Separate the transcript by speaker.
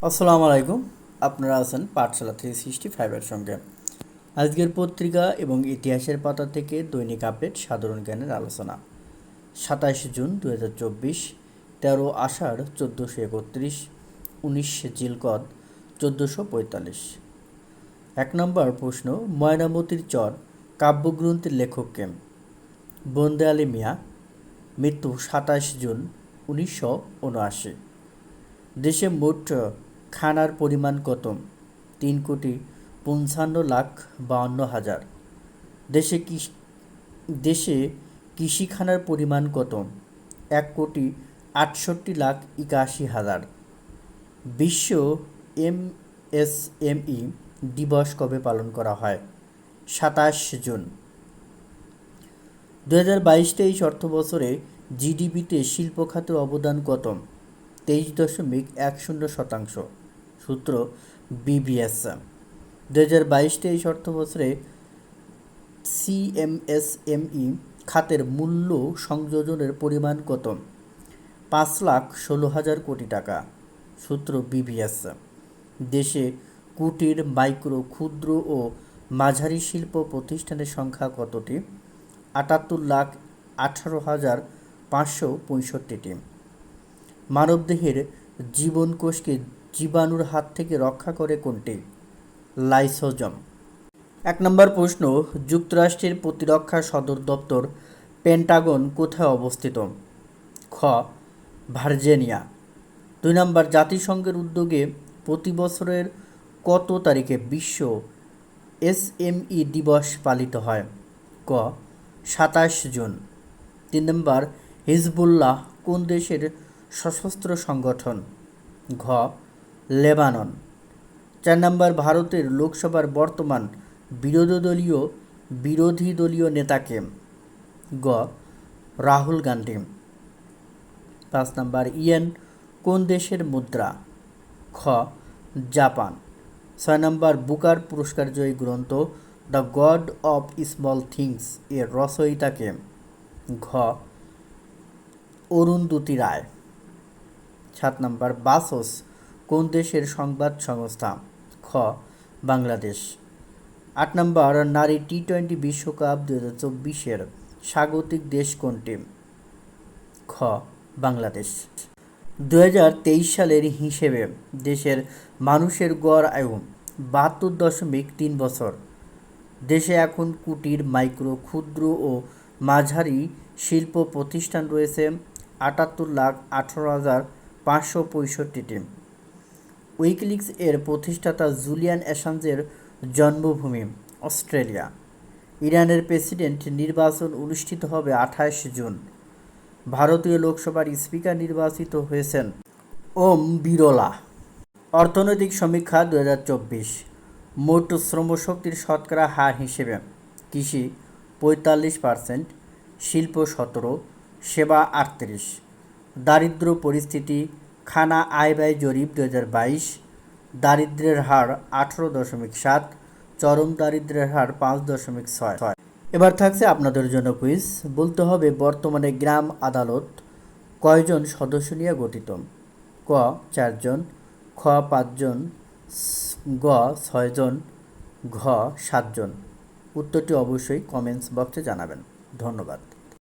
Speaker 1: আসসালামু আলাইকুম। আপনারা আছেন পাঠশালা 365-এর সঙ্গে। আজকের পত্রিকা এবং ইতিহাসের পাতা থেকে দৈনিক আপডেট সাধারণ জ্ঞানের আলোচনা। 27 জুন 2024, 13 আষাঢ় 1431, 19 জিলকদ 1445। 1 নম্বর প্রশ্ন, ময়নামতির চর কাব্যগ্রন্থের লেখক কে? বন্দে আলী মিয়া, মৃত্যু 27 জুন 1979। দেশে মোট খানার পরিমাণ কত? 3,55,52,000। দেশে কৃষিখানার পরিমাণ কত? 1,68,81,000। বিশ্ব এমএসএমই দিবস কবে পালন করা হয়? 27 জুন। 2022-23 অর্থবছরে জিডিপিতে শিল্প খাতের অবদান কত? 23.10%। সূত্র বিবিএস। 2022-23 অর্থবছরে সিএমএসএমই খাতের মূল্য সংযোজনের পরিমাণ কত? 5,16,000 কোটি টাকা। সূত্র বিবিএস। দেশে কুটির, মাইক্রো, ক্ষুদ্র ও মাঝারি শিল্প প্রতিষ্ঠানের সংখ্যা কতটি? 78,18,565টি। মানবদেহের জীবনকোষকে জীবাণুর হাত থেকে রক্ষা করে কোনটি? লাইসোজোম। 1 নম্বর প্রশ্ন, যুক্তরাষ্ট্রের প্রতিরক্ষা সদর দপ্তর পেন্টাগন কোথায় অবস্থিত? খ. ভার্জিনিয়া। 2 নম্বর, জাতিসংঘের উদ্যোগে প্রতি বছরের কত তারিখে বিশ্ব এসএমই দিবস পালিত হয়? ক. 27 জুন। 3 নম্বর, হিজবুল্লাহ কোন দেশের সশস্ত্র সংগঠন? ঘ. লেবানন। 4 নম্বর, ভারতের লোকসভার বর্তমান বিরোধী দলীয় নেতা কে? গ. রাহুল গান্ধী। 5 নম্বর, ইয়েন কোন দেশের মুদ্রা? খ. জাপান। 6 নম্বর, বুকার পুরস্কারজয়ী গ্রন্থ the god of small things এর রচয়িতা কে? ঘ. অরুন্ধতী রায়। 7 নম্বর, বাসস কোন দেশের সংবাদ সংস্থা? খ. বাংলাদেশ। 8 নম্বর, নারী টি-20 বিশ্বকাপ 2024-এর স্বাগতিক দেশ কোনটি? খ. বাংলাদেশ। 2023 সালের হিসেবে দেশের মানুষের গড় আয়ু 72.3 বছর। দেশে এখন কুটির, মাইক্রো, ক্ষুদ্র ও মাঝারি শিল্প প্রতিষ্ঠান রয়েছে 78,18,565টি। উইকিলিক্স এর প্রতিষ্ঠাতা জুলিয়ান অ্যাসাঞ্জের জন্মভূমি অস্ট্রেলিয়া। ইরানের প্রেসিডেন্ট নির্বাচন অনুষ্ঠিত হবে 28 জুন। ভারতীয় লোকসভার স্পিকার নির্বাচিত হয়েছেন ওম বিরলা। অর্থনৈতিক সমীক্ষা 2024, মোট শ্রমশক্তির শতকরা হার হিসেবে কৃষি 45%, শিল্প 17%, সেবা 38%। দারিদ্র্য পরিস্থিতি, খানা আয় ব্যয় জরিপ 2022, দারিদ্র্যের হার 18.7, চরম দারিদ্র্যের হার 5.6। এবার থাকছে আপনাদের জন্য কুইজ। বলতে হবে বর্তমানে গ্রাম আদালত কয়জন সদস্য নিয়ে গঠিত? ক. 4 জন, খ. 5 জন, গ. 6 জন, ঘ. 7 জন। উত্তরটি অবশ্যই কমেন্টস বক্সে জানাবেন। ধন্যবাদ।